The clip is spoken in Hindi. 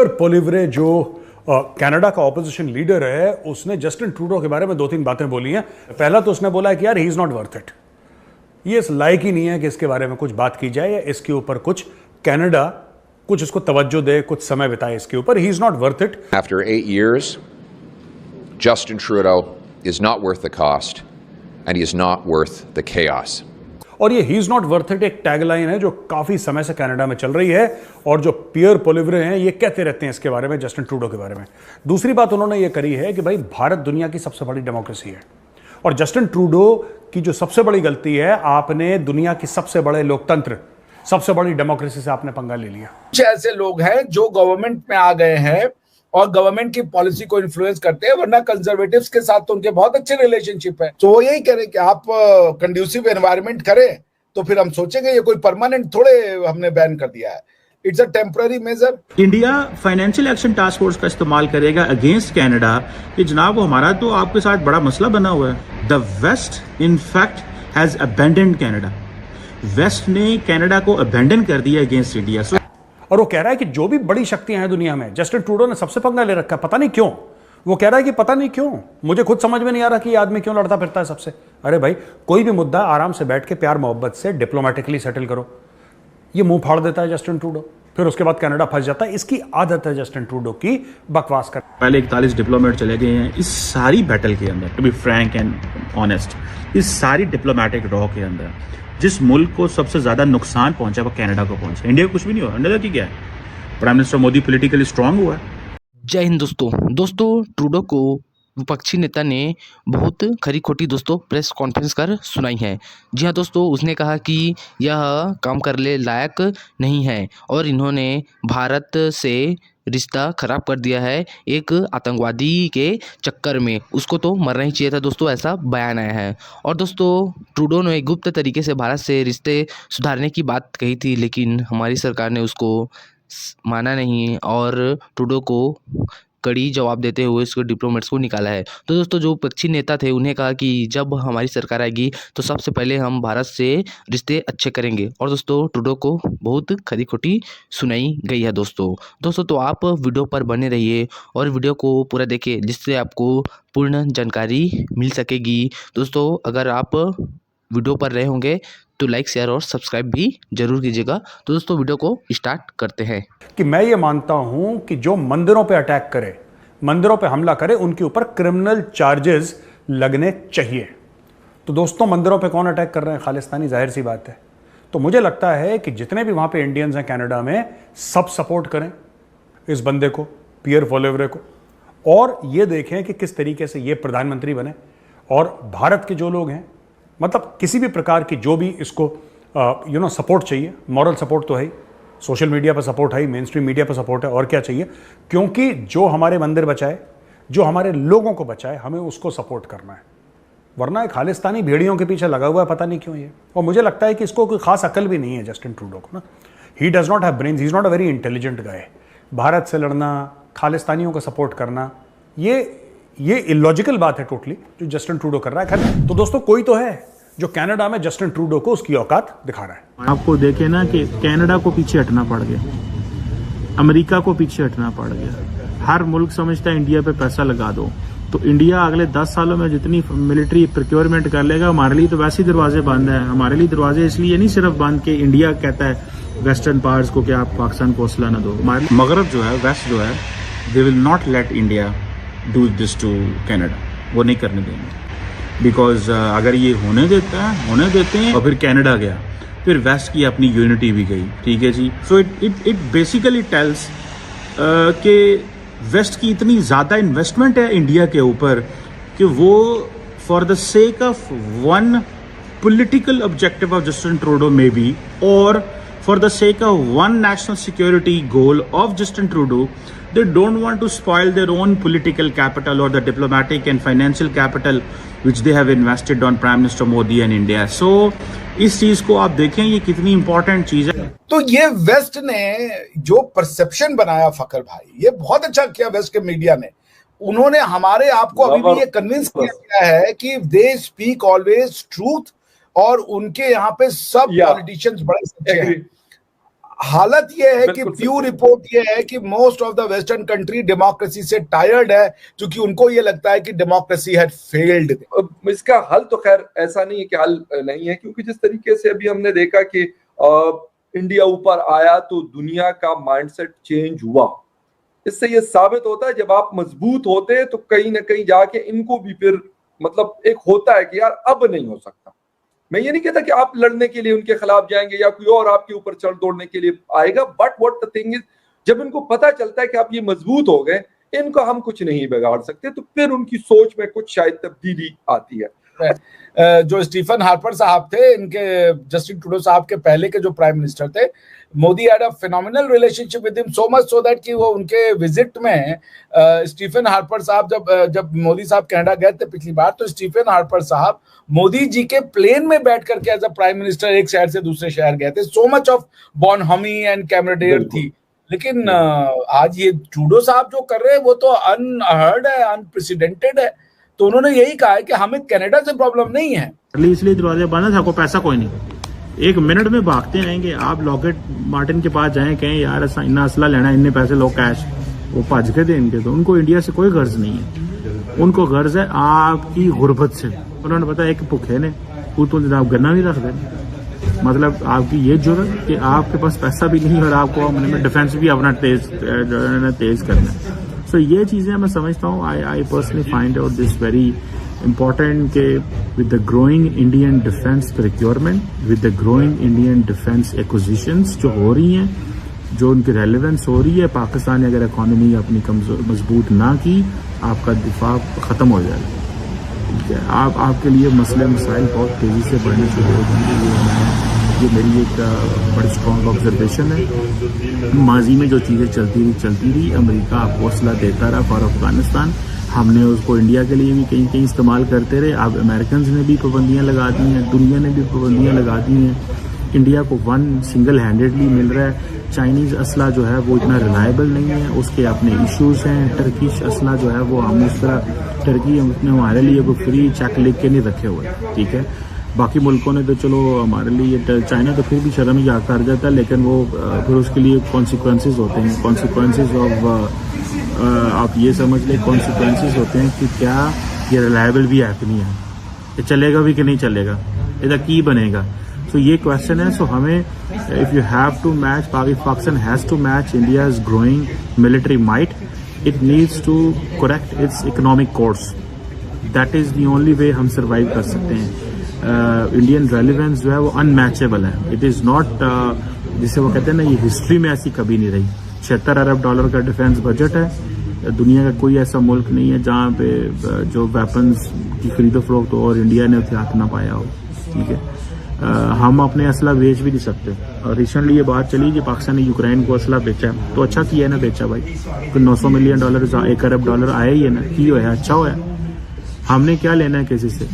पोलिवरे जो कनाडा का ऑपोजिशन लीडर है, उसने जस्टिन ट्रूडो के बारे में 2-3 बातें बोली हैं। पहला तो उसने बोला है कि यार he is not worth it, ये इस लायक ही नहीं है कि इसके बारे में कुछ बात की जाए या इसके ऊपर कुछ कनाडा कुछ इसको तवज्जो दे, कुछ समय बिताए इसके ऊपर। He is not worth it. After 8 years, Justin Trudeau is not worth the cost and he is not worth the chaos. और ये he is not worth it एक टैगलाइन है जो काफी समय से कनाडा में चल रही है और जो पियर पोलिवरे हैं ये कहते रहते हैं इसके बारे में, जस्टिन ट्रूडो के बारे में। दूसरी बात उन्होंने ये करी है कि भाई भारत दुनिया की सबसे बड़ी डेमोक्रेसी है और जस्टिन ट्रूडो की जो सबसे बड़ी गलती है, आपने दुनिया की सबसे बड़े लोकतंत्र, सबसे बड़ी डेमोक्रेसी से आपने पंगा ले लिया। कुछ ऐसे लोग हैं जो गवर्नमेंट में आ गए हैं और गवर्नमेंट की पॉलिसी को इन्फ्लुएंस करते हैं, वरना कंजर्वेटिव्स के साथ तो उनके बहुत अच्छे रिलेशनशिप है। तो वो यही करें कि आप कंड्यूसिव एनवायरनमेंट करें तो फिर हम सोचेंगे, ये कोई परमानेंट थोड़े हमने बैन कर दिया है, it's a temporary major. India financial action task force का इस्तेमाल करेगा अगेंस्ट कनाडा कि जनाब हमारा तो आपके साथ बड़ा मसला बना हुआ है। The west in fact has abandoned Canada, west ने कनाडा को अबैंडन कर दिया अगेंस्ट इंडिया। और वो कह रहा है कि जो भी बड़ी शक्तियां हैं दुनिया में, जस्टिन ट्रूडो ने सबसे पंगा ले रखा है, पता नहीं क्यों। वो कह रहा है कि पता नहीं क्यों, मुझे खुद समझ में नहीं आ रहा कि ये आदमी क्यों लड़ता फिरता है सबसे। अरे भाई, कोई भी मुद्दा आराम से बैठ के प्यार मोहब्बत से डिप्लोमेटिकली सेटल करो। ये मुंह फाड़ देता है जस्टिन ट्रूडो, फिर उसके बाद कनाडा फंस जाता है। इसकी आदत है जस्टिन ट्रूडो की बकवास कर। पहले 41 डिप्लोमेट चले गए हैं इस सारी बैटल के अंदर, to be frank and honest, इस सारी डिप्लोमेटिक रॉ के अंदर जिस मुल्क को सबसे ज्यादा नुकसान पहुंचा वो कनाडा को पहुंचा। इंडिया को कुछ भी नहीं हुआ। इंडिया की क्या है, prime minister Modi politically strong हुआ है। जय हिंद दोस्तों ट्रूडो को विपक्षी नेता ने बहुत खरी खोटी प्रेस कॉन्फ्रेंस कर सुनाई है। जी हाँ दोस्तों, उसने कहा कि यह काम करने लायक नहीं है और इन्होंने भारत से रिश्ता खराब कर दिया है एक आतंकवादी के चक्कर में, उसको तो मरना ही चाहिए था दोस्तों, ऐसा बयान आया है। और दोस्तों ट्रूडो ने गुप्त तरीके से भारत से रिश्ते सुधारने की बात कही थी, लेकिन हमारी सरकार ने उसको माना नहीं और ट्रूडो को कड़ी जवाब देते हुए इसको डिप्लोमेट्स को निकाला है। तो दोस्तों जो विपक्षी नेता थे उन्हें कहा कि जब हमारी सरकार आएगी तो सबसे पहले हम भारत से रिश्ते अच्छे करेंगे। और दोस्तों ट्रूडो को बहुत खरी खोटी सुनाई गई है दोस्तों तो आप वीडियो पर बने रहिए और वीडियो को पूरा देखिए जिससे आपको पूर्ण जानकारी मिल सकेगी। दोस्तों अगर आप वीडियो पर रहे होंगे तो लाइक शेयर और सब्सक्राइब भी जरूर कीजिएगा। तो दोस्तों वीडियो को स्टार्ट करते हैं। कि मैं ये मानता हूं कि जो मंदिरों पे अटैक करे, मंदिरों पे हमला करे, उनके ऊपर क्रिमिनल चार्जेस लगने चाहिए। तो दोस्तों मंदिरों पे कौन अटैक कर रहे हैं? खालिस्तानी, जाहिर सी बात है। तो मुझे लगता है कि जितने भी वहां पे इंडियंस हैं कनाडा में, सब सपोर्ट करें इस बंदे को, पियर पोलिवरे को, और ये देखें कि किस तरीके से ये प्रधानमंत्री बने। और भारत के जो लोग हैं, मतलब किसी भी प्रकार की जो भी इसको सपोर्ट चाहिए, मॉरल सपोर्ट तो है ही, सोशल मीडिया पर सपोर्ट है, मेन स्ट्रीम मीडिया पर सपोर्ट है, और क्या चाहिए? क्योंकि जो हमारे मंदिर बचाए, जो हमारे लोगों को बचाए, हमें उसको सपोर्ट करना है। वरना एक खालिस्तानी भेड़ियों के पीछे लगा हुआ है, पता नहीं क्यों ये। और मुझे लगता है कि इसको कोई खास अकल भी नहीं है जस्टिन ट्रूडो को ना। He does not have brains, he is not a very intelligent गाय। भारत से लड़ना, खालिस्तानियों को सपोर्ट करना, ये इलॉजिकल बात है टोटली जो जस्टिन ट्रूडो कर रहा है। खैर, तो दोस्तों कोई तो है जो कनाडा में जस्टिन ट्रूडो को उसकी औकात दिखा रहा है। आपको देखे ना कि कनाडा को पीछे हटना पड़ गया, अमेरिका को पीछे हटना पड़ गया। हर मुल्क समझता है इंडिया पे पैसा लगा दो, तो इंडिया अगले 10 सालों में जितनी मिलिट्री प्रोक्योरमेंट कर लेगा, हमारे लिए तो वैसे ही दरवाजे बंद है। हमारे लिए दरवाजे इसलिए नहीं सिर्फ बंद कि इंडिया कहता है वेस्टर्न पावर्स को कि आप पाकिस्तान को असला ना दो। मगरब जो है, वेस्ट जो है, they will not let India do this to Canada, वो नहीं करने देंगे। बिकॉज अगर ये होने देते हैं और फिर कनाडा गया, फिर वेस्ट की अपनी यूनिटी भी गई, ठीक है जी। सो इट बेसिकली टेल्स कि वेस्ट की इतनी ज़्यादा इन्वेस्टमेंट है इंडिया के ऊपर कि वो for the sake of one political objective of Justin Trudeau may be, और for the sake of one national security goal of Justin Trudeau, they don't want to spoil their own political capital or the diplomatic and financial capital which they have invested on Prime Minister Modi and India. So इस चीज को आप देखें, ये कितनी इंपॉर्टेंट चीज है। तो ये वेस्ट ने जो परसेप्शन बनाया फकर भाई, ये बहुत अच्छा किया वेस्ट के मीडिया ने। उन्होंने हमारे आप को अभी भी ये कन्विंस किया है कि दे स्पीक ऑलवेज ट्रूथ और उनके यहाँ पे सब पॉलिटिशियंस बड़े सच्चे हैं। हालत ये है कि बिल्कुल प्यू रिपोर्ट ये है कि most of the western country democracy से टायर्ड है, क्योंकि उनको ये लगता है कि डेमोक्रेसी हैड फेल्ड। अब इसका हल तो खैर ऐसा नहीं है कि हल नहीं है, क्योंकि जिस तरीके से अभी हमने देखा कि इंडिया ऊपर आया तो दुनिया का माइंडसेट चेंज हुआ। इससे ये साबित होता है जब आप मजबूत होते हैं तो कहीं ना कहीं जाके इनको भी फिर मतलब एक होता है कि यार अब नहीं हो सकता। मैं ये नहीं कहता कि आप लड़ने के लिए उनके खिलाफ जाएंगे या कोई और आपके ऊपर चढ़ दौड़ने के लिए आएगा, but what the thing is, जब इनको पता चलता है कि आप ये मजबूत हो गए, इनको हम कुछ नहीं बिगाड़ सकते, तो फिर उनकी सोच में कुछ शायद तब्दीली आती है। जो स्टीफन हार्पर साहब थे, इनके जस्टिन ट्रूडो साहब के पहले के जो प्राइम मिनिस्टर थे, Modi had a phenomenal relationship with him, so much so that कि वो उनके विजिट में स्टीफन हार्पर साहब जब मोदी साहब कनाडा गए थे पिछली बार, तो स्टीफन हार्पर साहब मोदी जी के प्लेन में बैठ करके एज अ प्राइम मिनिस्टर एक शहर से दूसरे शहर गए थे। सो मच ऑफ बॉनहमी एंड कैमरेडियर थी। लेकिन आज ये ट्रूडो साहब जो कर रहे हैं वो तो अनहर्ड है, अनप्रेसिडेंटेड है। तो उन्होंने यही कहा है कि हमें कनाडा से प्रॉब्लम नहीं है, इसलिए दरवाजा बंद है, आपको पैसा कोई नहीं, 1 मिनट में भागते रहेंगे। आप लॉकेट मार्टिन के पास जाएं, कहें यार इन्ना असला लेना है, इन्ने पैसे लो कैश, वो भज के देंगे। तो उनको इंडिया से कोई गर्ज नहीं है, उनको गर्ज है आपकी गुर्बत से। उन्होंने पता एक भुखे ने तो आप गन्ना नहीं रखते, मतलब आपकी ये जरूरत कि आपके पास पैसा भी नहीं और आपको में डिफेंस भी अपना तेज करना है। सो ये चीज़ें मैं समझता हूँ, I personally find out this very important के with the growing Indian defence procurement, with the growing Indian defence acquisitions जो हो रही हैं, जो उनकी रेलेवेंस हो रही है, पाकिस्तान ने अगर इकॉनमी अपनी कमजोर मजबूत ना की, आपका दिफा ख़त्म हो जाएगा। ठीक है, आपके लिए मसले मसाइल बहुत तेज़ी से बढ़ने शुरू हो जाएंगे। ये मेरी एक बड़ी स्ट्रॉन्ग ऑब्जर्वेशन है। माजी में जो चीज़ें चलती रही, अमेरिका आपको असला देता रहा फॉर अफगानिस्तान, हमने उसको इंडिया के लिए भी कहीं कहीं इस्तेमाल करते रहे। अब अमेरिकन ने भी पाबंदियाँ लगा दी हैं, दुनिया ने भी पाबंदियाँ लगा दी हैं। इंडिया को सिंगल हैंडेडली मिल रहा है। चाइनीज़ असला जो है वो इतना रिलायबल नहीं है, उसके अपने इश्यूज हैं। टर्किश असला जो है वो हम उस तरह टर्की ने हमारे लिए वो फ्री चेक लिख के नहीं रखे हुए। ठीक है, बाकी मुल्कों ने तो चलो हमारे लिए, चाइना तो फिर भी शर्म ही कर जाता है, लेकिन वो फिर उसके लिए कॉन्सिक्वेंसेज होते हैं। कॉन्सिक्वेंसेज ऑफ आप ये समझ लें, कॉन्सिक्वेंसेज होते हैं कि क्या ये रिलायबल भी है कि नहीं है, ये चलेगा भी कि नहीं चलेगा, इसका की बनेगा। सो ये क्वेश्चन है। सो हमें if you have to match, Pakistan has to match India's growing military might, it needs to correct its economic course. That is the only way हम सर्वाइव कर सकते हैं। इंडियन रेलिवेंस जो है वो अनमैचेबल है। इट इज़ नॉट जिसे वो कहते हैं ना, ये हिस्ट्री में ऐसी कभी नहीं रही। $76 अरब का डिफेंस बजट है। दुनिया का कोई ऐसा मुल्क नहीं है जहाँ पे जो वेपन्स की खरीदो फरोख्त हो और इंडिया ने उसे हाथ ना पाया हो। ठीक है, हम अपने असला बेच भी नहीं सकते। और रिसेंटली ये बात चली कि पाकिस्तान ने यूक्रेन को असला बेचा, तो अच्छा किया ना बेचा भाई, तो $900 मिलियन $1 अरब आए ही है ना, की होया, अच्छा होया। हमने क्या लेना है किसी से।